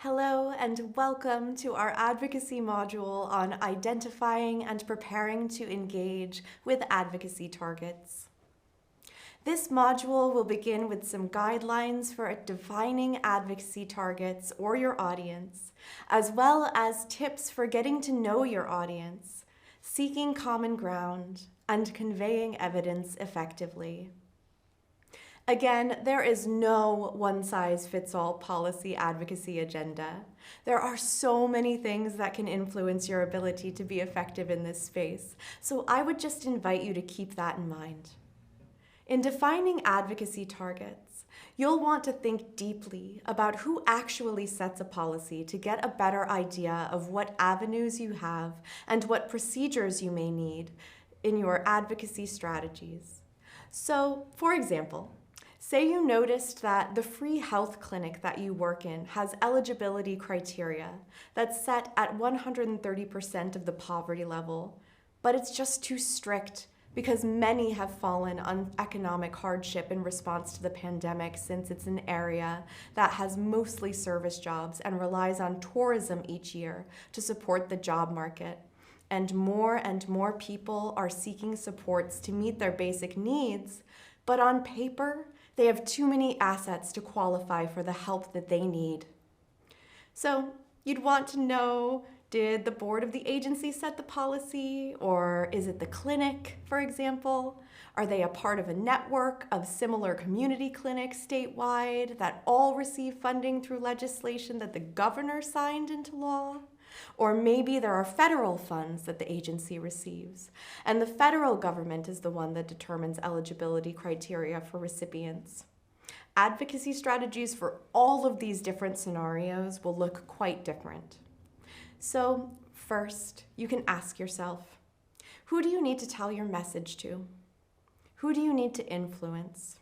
Hello and welcome to our advocacy module on identifying and preparing to engage with advocacy targets. This module will begin with some guidelines for defining advocacy targets or your audience, as well as tips for getting to know your audience, seeking common ground, and conveying evidence effectively. Again, there is no one-size-fits-all policy advocacy agenda. There are so many things that can influence your ability to be effective in this space, so I would just invite you to keep that in mind. In defining advocacy targets, you'll want to think deeply about who actually sets a policy to get a better idea of what avenues you have and what procedures you may need in your advocacy strategies. So, for example, say you noticed that the free health clinic that you work in has eligibility criteria that's set at 130% of the poverty level, but it's just too strict because many have fallen on economic hardship in response to the pandemic, since it's an area that has mostly service jobs and relies on tourism each year to support the job market. And more people are seeking supports to meet their basic needs, but on paper, they have too many assets to qualify for the help that they need. So you'd want to know, did the board of the agency set the policy, or is it the clinic, for example? Are they a part of a network of similar community clinics statewide that all receive funding through legislation that the governor signed into law? Or maybe there are federal funds that the agency receives, and the federal government is the one that determines eligibility criteria for recipients. Advocacy strategies for all of these different scenarios will look quite different. So first, you can ask yourself, who do you need to tell your message to? Who do you need to influence?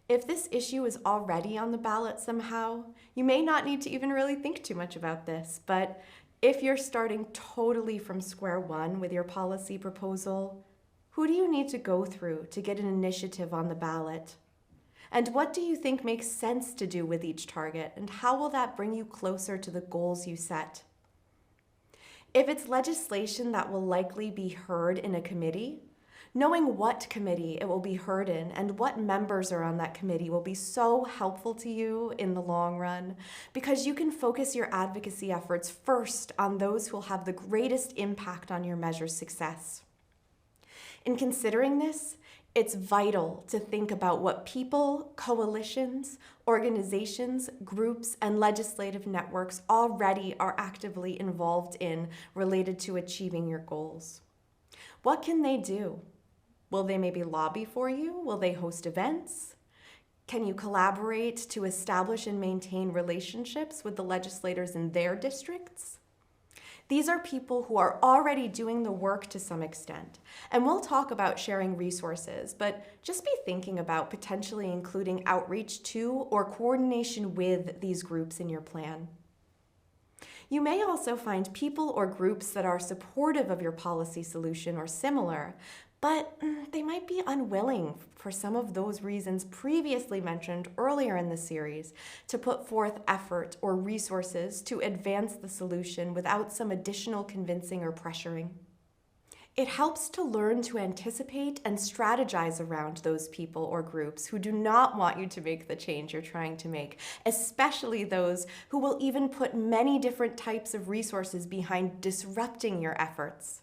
If this issue is already on the ballot somehow, you may not need to even really think too much about this, but if you're starting totally from square one with your policy proposal, who do you need to go through to get an initiative on the ballot? And what do you think makes sense to do with each target, and how will that bring you closer to the goals you set? If it's legislation that will likely be heard in a committee, knowing what committee it will be heard in and what members are on that committee will be so helpful to you in the long run, because you can focus your advocacy efforts first on those who will have the greatest impact on your measure's success. In considering this, it's vital to think about what people, coalitions, organizations, groups, and legislative networks already are actively involved in related to achieving your goals. What can they do? Will they maybe lobby for you? Will they host events? Can you collaborate to establish and maintain relationships with the legislators in their districts? These are people who are already doing the work to some extent, and we'll talk about sharing resources, but just be thinking about potentially including outreach to or coordination with these groups in your plan. You may also find people or groups that are supportive of your policy solution or similar, but they might be unwilling for some of those reasons previously mentioned earlier in the series to put forth effort or resources to advance the solution without some additional convincing or pressuring. It helps to learn to anticipate and strategize around those people or groups who do not want you to make the change you're trying to make, especially those who will even put many different types of resources behind disrupting your efforts.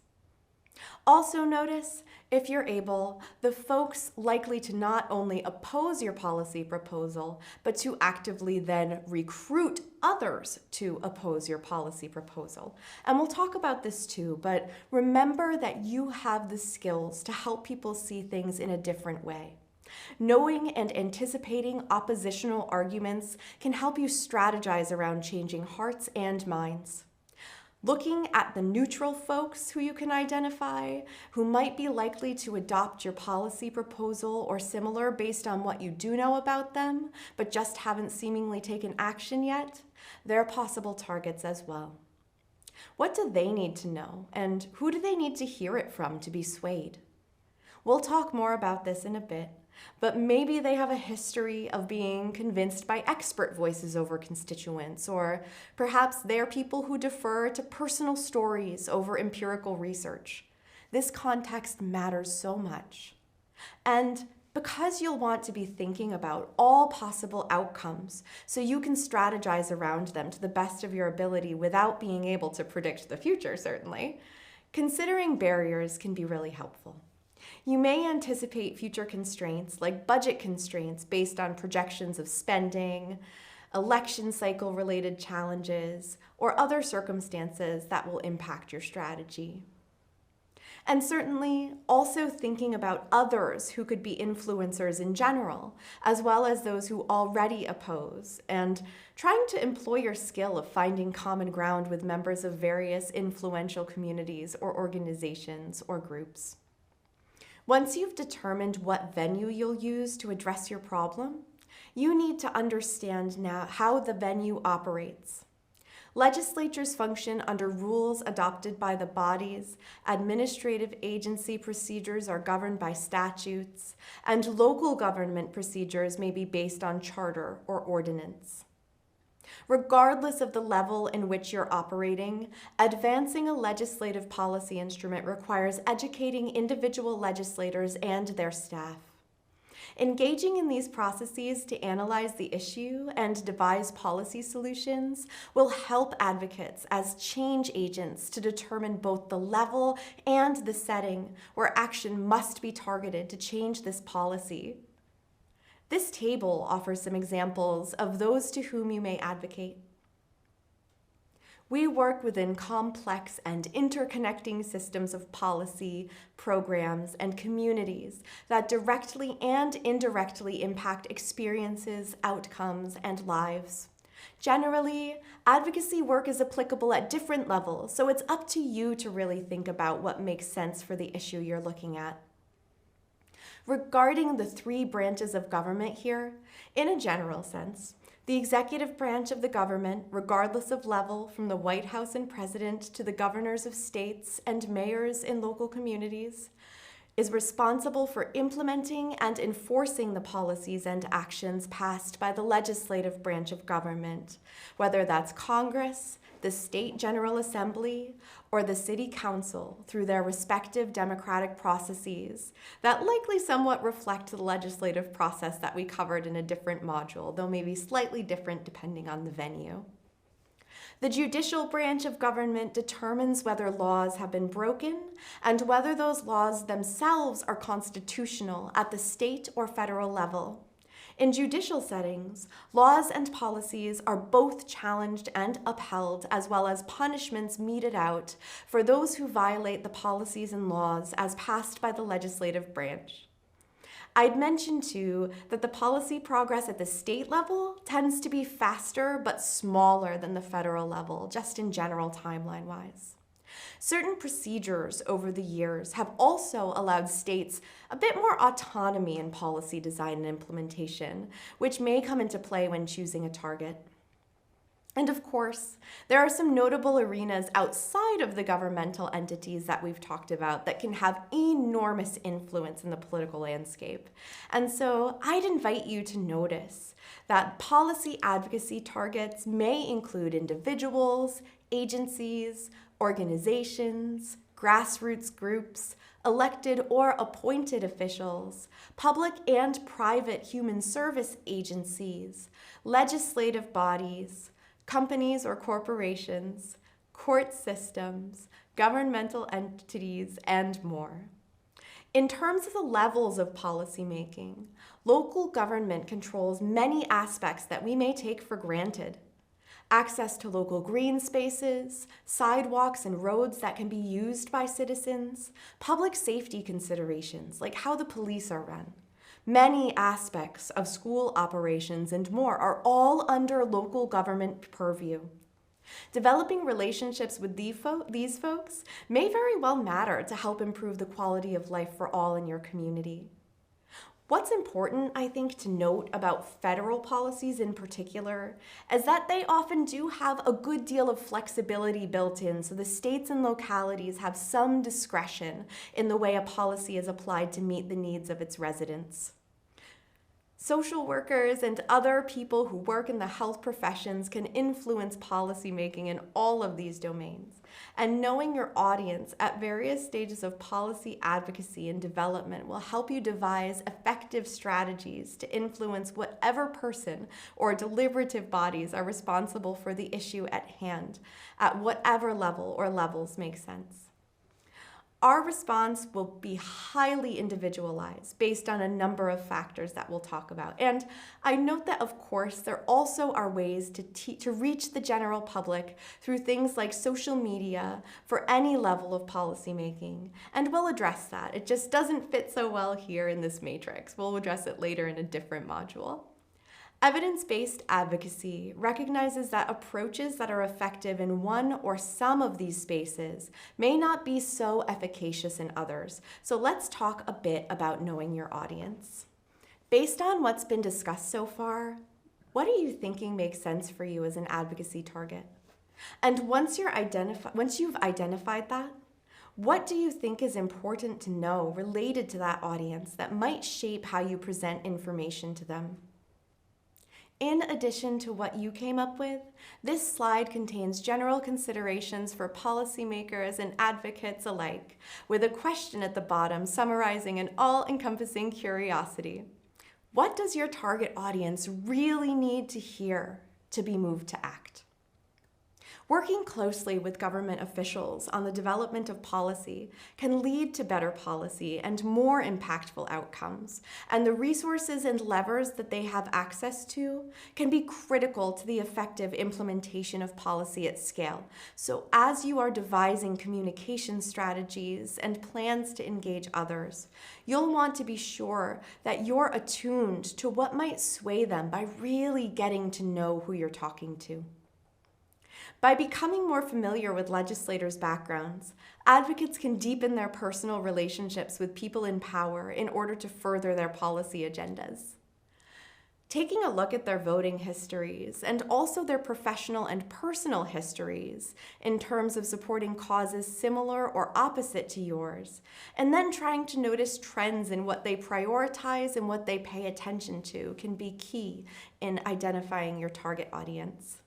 Also notice, if you're able, the folks likely to not only oppose your policy proposal, but to actively then recruit others to oppose your policy proposal. And we'll talk about this too, but remember that you have the skills to help people see things in a different way. Knowing and anticipating oppositional arguments can help you strategize around changing hearts and minds. Looking at the neutral folks who you can identify, who might be likely to adopt your policy proposal or similar based on what you do know about them, but just haven't seemingly taken action yet, they're possible targets as well. What do they need to know, and who do they need to hear it from to be swayed? We'll talk more about this in a bit, but maybe they have a history of being convinced by expert voices over constituents, or perhaps they're people who defer to personal stories over empirical research. This context matters so much. And because you'll want to be thinking about all possible outcomes so you can strategize around them to the best of your ability without being able to predict the future, certainly, considering barriers can be really helpful. You may anticipate future constraints like budget constraints based on projections of spending, election cycle related challenges, or other circumstances that will impact your strategy. And certainly also thinking about others who could be influencers in general, as well as those who already oppose, and trying to employ your skill of finding common ground with members of various influential communities or organizations or groups. Once you've determined what venue you'll use to address your problem, you need to understand now how the venue operates. Legislatures function under rules adopted by the bodies, administrative agency procedures are governed by statutes, and local government procedures may be based on charter or ordinance. Regardless of the level in which you're operating, advancing a legislative policy instrument requires educating individual legislators and their staff. Engaging in these processes to analyze the issue and devise policy solutions will help advocates as change agents to determine both the level and the setting where action must be targeted to change this policy. This table offers some examples of those to whom you may advocate. We work within complex and interconnecting systems of policy, programs, and communities that directly and indirectly impact experiences, outcomes, and lives. Generally, advocacy work is applicable at different levels, so it's up to you to really think about what makes sense for the issue you're looking at. Regarding the three branches of government here, in a general sense, the executive branch of the government, regardless of level, from the White House and President to the governors of states and mayors in local communities, is responsible for implementing and enforcing the policies and actions passed by the legislative branch of government, whether that's Congress, the State General Assembly, or the City Council through their respective democratic processes that likely somewhat reflect the legislative process that we covered in a different module, though maybe slightly different depending on the venue. The judicial branch of government determines whether laws have been broken and whether those laws themselves are constitutional at the state or federal level. In judicial settings, laws and policies are both challenged and upheld, as well as punishments meted out for those who violate the policies and laws as passed by the legislative branch. I'd mention too that the policy progress at the state level tends to be faster but smaller than the federal level, just in general timeline-wise. Certain procedures over the years have also allowed states a bit more autonomy in policy design and implementation, which may come into play when choosing a target. And of course, there are some notable arenas outside of the governmental entities that we've talked about that can have enormous influence in the political landscape. And so I'd invite you to notice that policy advocacy targets may include individuals, agencies, organizations, grassroots groups, elected or appointed officials, public and private human service agencies, legislative bodies, companies or corporations, court systems, governmental entities, and more. In terms of the levels of policymaking, local government controls many aspects that we may take for granted. Access to local green spaces, sidewalks and roads that can be used by citizens, public safety considerations like how the police are run. Many aspects of school operations and more are all under local government purview. Developing relationships with these folks may very well matter to help improve the quality of life for all in your community. What's important, I think, to note about federal policies in particular is that they often do have a good deal of flexibility built in, so the states and localities have some discretion in the way a policy is applied to meet the needs of its residents. Social workers and other people who work in the health professions can influence policymaking in all of these domains. And knowing your audience at various stages of policy advocacy and development will help you devise effective strategies to influence whatever person or deliberative bodies are responsible for the issue at hand, at whatever level or levels make sense. Our response will be highly individualized based on a number of factors that we'll talk about. And I note that, of course, there also are ways to reach the general public through things like social media for any level of policymaking. And we'll address that. It just doesn't fit so well here in this matrix. We'll address it later in a different module. Evidence-based advocacy recognizes that approaches that are effective in one or some of these spaces may not be so efficacious in others. So let's talk a bit about knowing your audience. Based on what's been discussed so far, what are you thinking makes sense for you as an advocacy target? And once you've identified that, what do you think is important to know related to that audience that might shape how you present information to them? In addition to what you came up with, this slide contains general considerations for policymakers and advocates alike, with a question at the bottom summarizing an all-encompassing curiosity. What does your target audience really need to hear to be moved to act? Working closely with government officials on the development of policy can lead to better policy and more impactful outcomes, and the resources and levers that they have access to can be critical to the effective implementation of policy at scale. So as you are devising communication strategies and plans to engage others, you'll want to be sure that you're attuned to what might sway them by really getting to know who you're talking to. By becoming more familiar with legislators' backgrounds, advocates can deepen their personal relationships with people in power in order to further their policy agendas. Taking a look at their voting histories and also their professional and personal histories in terms of supporting causes similar or opposite to yours, and then trying to notice trends in what they prioritize and what they pay attention to can be key in identifying your target audience.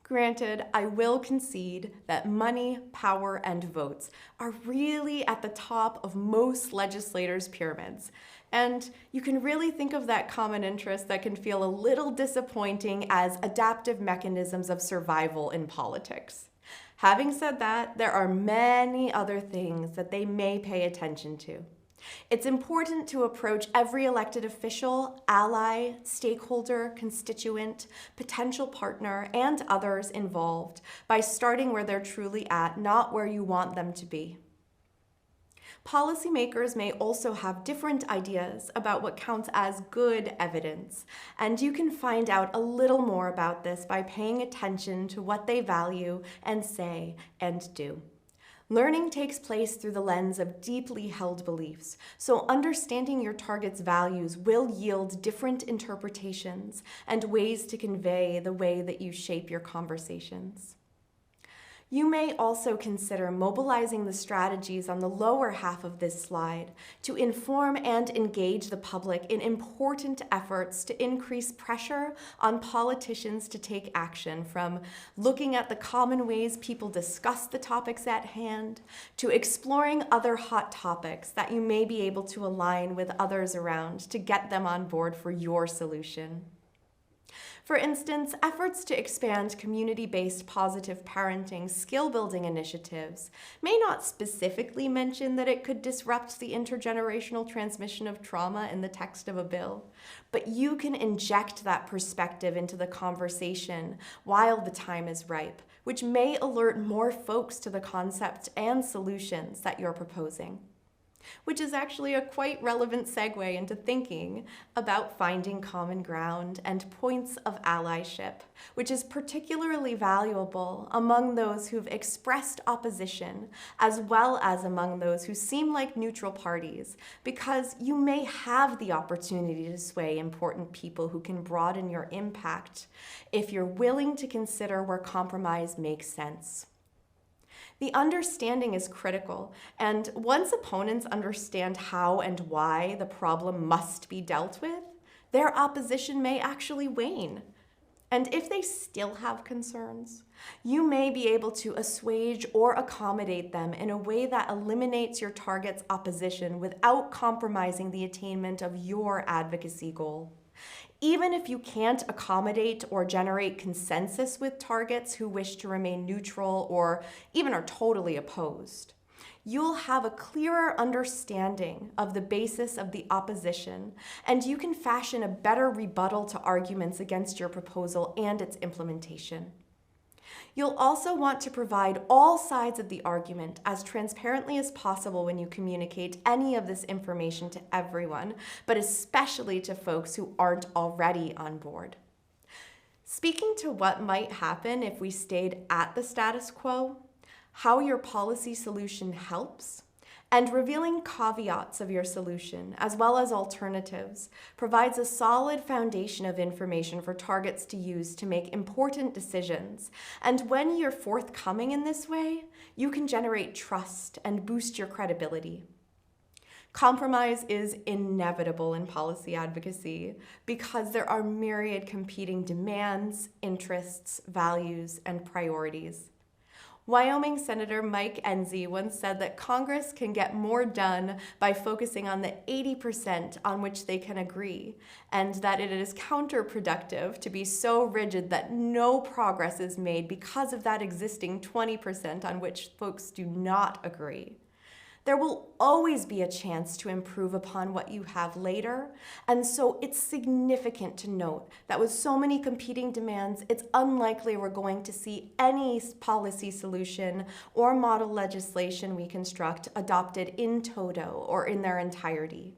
Granted, I will concede that money, power, and votes are really at the top of most legislators' pyramids. And you can really think of that common interest that can feel a little disappointing as adaptive mechanisms of survival in politics. Having said that, there are many other things that they may pay attention to. It's important to approach every elected official, ally, stakeholder, constituent, potential partner, and others involved by starting where they're truly at, not where you want them to be. Policymakers may also have different ideas about what counts as good evidence, and you can find out a little more about this by paying attention to what they value and say and do. Learning takes place through the lens of deeply held beliefs, so understanding your target's values will yield different interpretations and ways to convey the way that you shape your conversations. You may also consider mobilizing the strategies on the lower half of this slide to inform and engage the public in important efforts to increase pressure on politicians to take action, from looking at the common ways people discuss the topics at hand to exploring other hot topics that you may be able to align with others around to get them on board for your solution. For instance, efforts to expand community-based positive parenting skill-building initiatives may not specifically mention that it could disrupt the intergenerational transmission of trauma in the text of a bill, but you can inject that perspective into the conversation while the time is ripe, which may alert more folks to the concepts and solutions that you're proposing. Which is actually a quite relevant segue into thinking about finding common ground and points of allyship, which is particularly valuable among those who've expressed opposition, as well as among those who seem like neutral parties, because you may have the opportunity to sway important people who can broaden your impact if you're willing to consider where compromise makes sense. The understanding is critical, and once opponents understand how and why the problem must be dealt with, their opposition may actually wane. And if they still have concerns, you may be able to assuage or accommodate them in a way that eliminates your target's opposition without compromising the attainment of your advocacy goal. Even if you can't accommodate or generate consensus with targets who wish to remain neutral or even are totally opposed, you'll have a clearer understanding of the basis of the opposition, and you can fashion a better rebuttal to arguments against your proposal and its implementation. You'll also want to provide all sides of the argument as transparently as possible when you communicate any of this information to everyone, but especially to folks who aren't already on board. Speaking to what might happen if we stayed at the status quo, how your policy solution helps, and revealing caveats of your solution, as well as alternatives, provides a solid foundation of information for targets to use to make important decisions. And when you're forthcoming in this way, you can generate trust and boost your credibility. Compromise is inevitable in policy advocacy because there are myriad competing demands, interests, values, and priorities. Wyoming Senator Mike Enzi once said that Congress can get more done by focusing on the 80% on which they can agree, and that it is counterproductive to be so rigid that no progress is made because of that existing 20% on which folks do not agree. There will always be a chance to improve upon what you have later, and so it's significant to note that with so many competing demands, it's unlikely we're going to see any policy solution or model legislation we construct adopted in toto or in their entirety.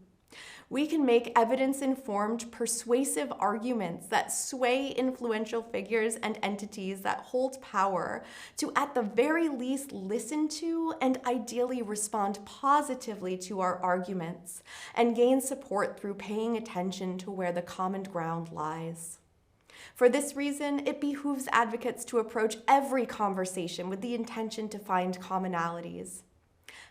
We can make evidence-informed, persuasive arguments that sway influential figures and entities that hold power to, at the very least, listen to and ideally respond positively to our arguments and gain support through paying attention to where the common ground lies. For this reason, it behooves advocates to approach every conversation with the intention to find commonalities.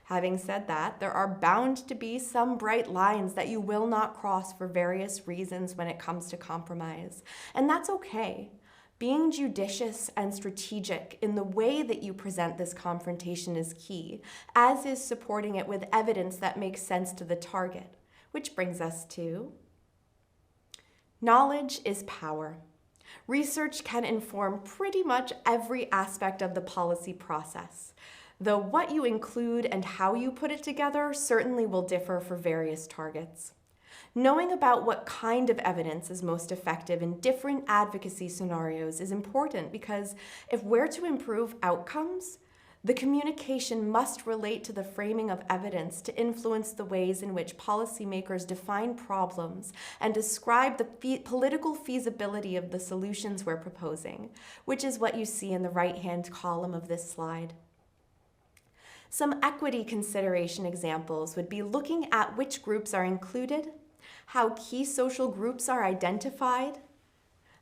Having said that, there are bound to be some bright lines that you will not cross for various reasons when it comes to compromise, and that's okay. Being judicious and strategic in the way that you present this confrontation is key, as is supporting it with evidence that makes sense to the target, which brings us to knowledge is power. Research can inform pretty much every aspect of the policy process, though what you include and how you put it together certainly will differ for various targets. Knowing about what kind of evidence is most effective in different advocacy scenarios is important because if we're to improve outcomes, the communication must relate to the framing of evidence to influence the ways in which policymakers define problems and describe the political feasibility of the solutions we're proposing, which is what you see in the right-hand column of this slide. Some equity consideration examples would be looking at which groups are included, how key social groups are identified,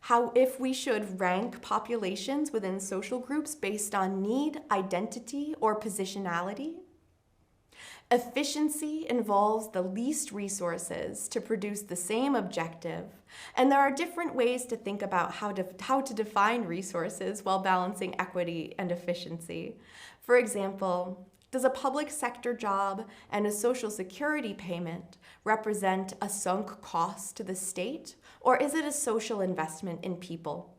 how if we should rank populations within social groups based on need, identity, or positionality. Efficiency involves the least resources to produce the same objective, and there are different ways to think about how to define resources while balancing equity and efficiency. For example, does a public sector job and a Social Security payment represent a sunk cost to the state, or is it a social investment in people?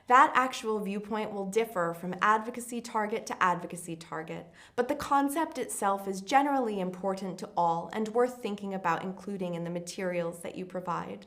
That actual viewpoint will differ from advocacy target to advocacy target, but the concept itself is generally important to all and worth thinking about including in the materials that you provide.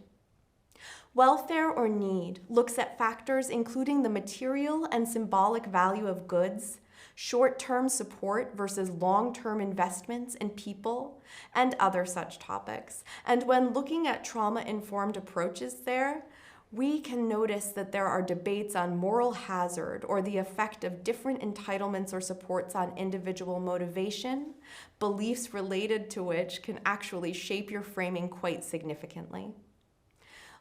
Welfare or need looks at factors including the material and symbolic value of goods, short-term support versus long-term investments in people, and other such topics. And when looking at trauma-informed approaches there, we can notice that there are debates on moral hazard or the effect of different entitlements or supports on individual motivation, beliefs related to which can actually shape your framing quite significantly.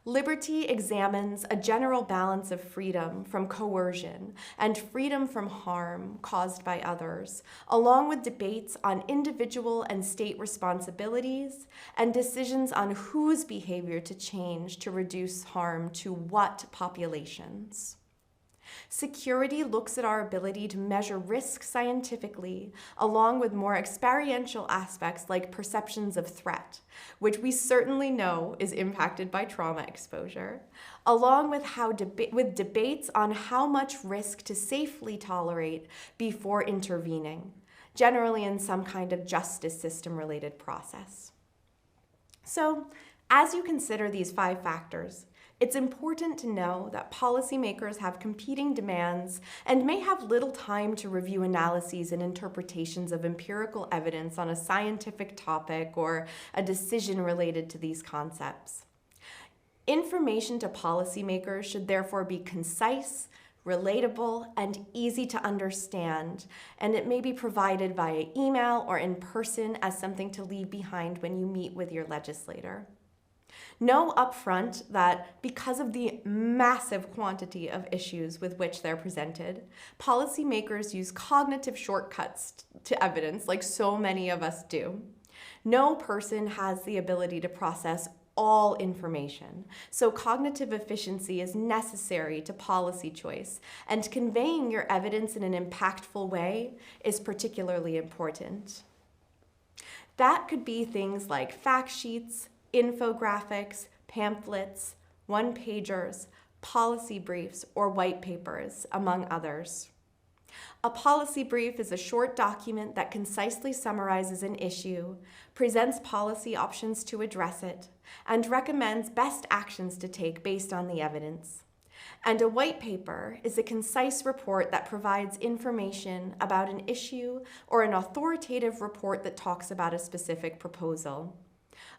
Liberty examines a general balance of freedom from coercion and freedom from harm caused by others, along with debates on individual and state responsibilities and decisions on whose behavior to change to reduce harm to what populations. Security looks at our ability to measure risk scientifically, along with more experiential aspects like perceptions of threat, which we certainly know is impacted by trauma exposure, along with debates on how much risk to safely tolerate before intervening, generally in some kind of justice system-related process. So, as you consider these 5 factors, it's important to know that policymakers have competing demands and may have little time to review analyses and interpretations of empirical evidence on a scientific topic or a decision related to these concepts. Information to policymakers should therefore be concise, relatable, and easy to understand, and it may be provided via email or in person as something to leave behind when you meet with your legislator. Know upfront that because of the massive quantity of issues with which they're presented, policymakers use cognitive shortcuts to evidence like so many of us do. No person has the ability to process all information, so cognitive efficiency is necessary to policy choice, and conveying your evidence in an impactful way is particularly important. That could be things like fact sheets, infographics, pamphlets, one-pagers, policy briefs, or white papers, among others. A policy brief is a short document that concisely summarizes an issue, presents policy options to address it, and recommends best actions to take based on the evidence. And a white paper is a concise report that provides information about an issue or an authoritative report that talks about a specific proposal.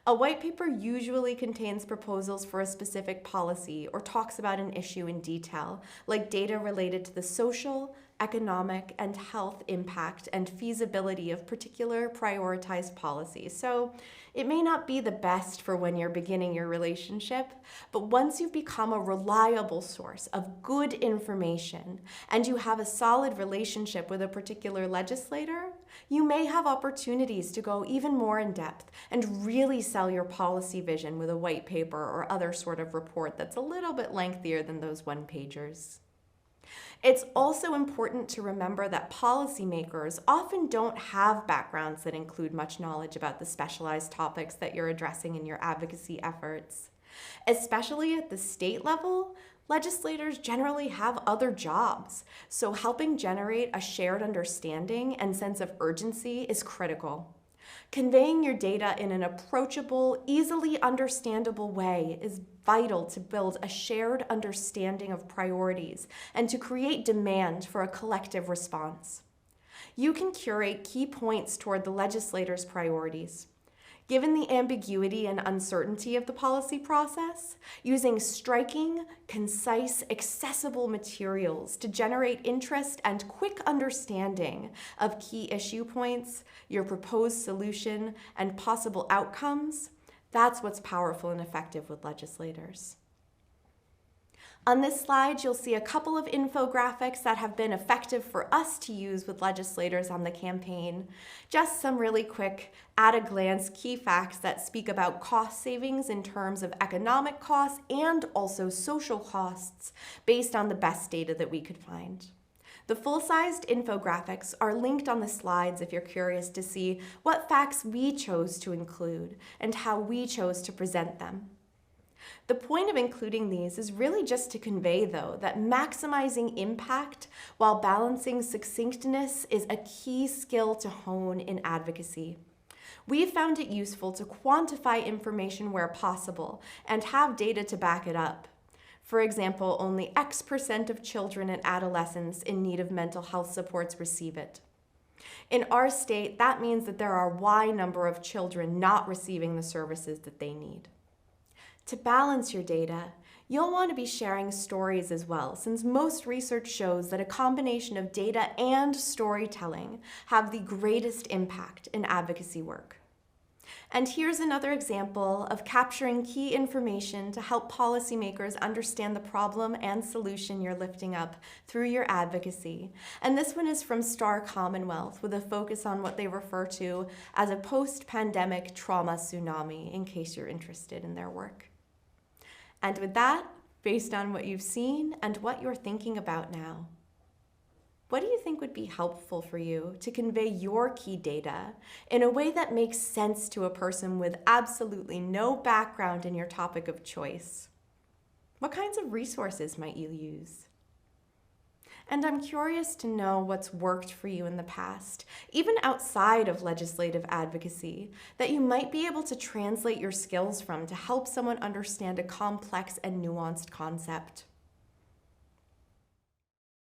A white paper usually contains proposals for a specific policy or talks about an issue in detail, like data related to the social, economic, and health impact and feasibility of particular prioritized policies. So it may not be the best for when you're beginning your relationship, but once you've become a reliable source of good information and you have a solid relationship with a particular legislator, you may have opportunities to go even more in depth and really sell your policy vision with a white paper or other sort of report that's a little bit lengthier than those one-pagers. It's also important to remember that policymakers often don't have backgrounds that include much knowledge about the specialized topics that you're addressing in your advocacy efforts. Especially at the state level, legislators generally have other jobs, so helping generate a shared understanding and sense of urgency is critical. Conveying your data in an approachable, easily understandable way is vital to build a shared understanding of priorities and to create demand for a collective response. You can curate key points toward the legislator's priorities. Given the ambiguity and uncertainty of the policy process, using striking, concise, accessible materials to generate interest and quick understanding of key issue points, your proposed solution, and possible outcomes, that's what's powerful and effective with legislators. On this slide, you'll see a couple of infographics that have been effective for us to use with legislators on the campaign. Just some really quick, at-a-glance key facts that speak about cost savings in terms of economic costs and also social costs based on the best data that we could find. The full-sized infographics are linked on the slides if you're curious to see what facts we chose to include and how we chose to present them. The point of including these is really just to convey, though, that maximizing impact while balancing succinctness is a key skill to hone in advocacy. We've found it useful to quantify information where possible and have data to back it up. For example, only X% of children and adolescents in need of mental health supports receive it. In our state, that means that there are Y number of children not receiving the services that they need. To balance your data, you'll want to be sharing stories as well, since most research shows that a combination of data and storytelling have the greatest impact in advocacy work. And here's another example of capturing key information to help policymakers understand the problem and solution you're lifting up through your advocacy. And this one is from Star Commonwealth, with a focus on what they refer to as a post-pandemic trauma tsunami, in case you're interested in their work. And with that, based on what you've seen and what you're thinking about now, what do you think would be helpful for you to convey your key data in a way that makes sense to a person with absolutely no background in your topic of choice? What kinds of resources might you use? And I'm curious to know what's worked for you in the past, even outside of legislative advocacy, that you might be able to translate your skills from to help someone understand a complex and nuanced concept.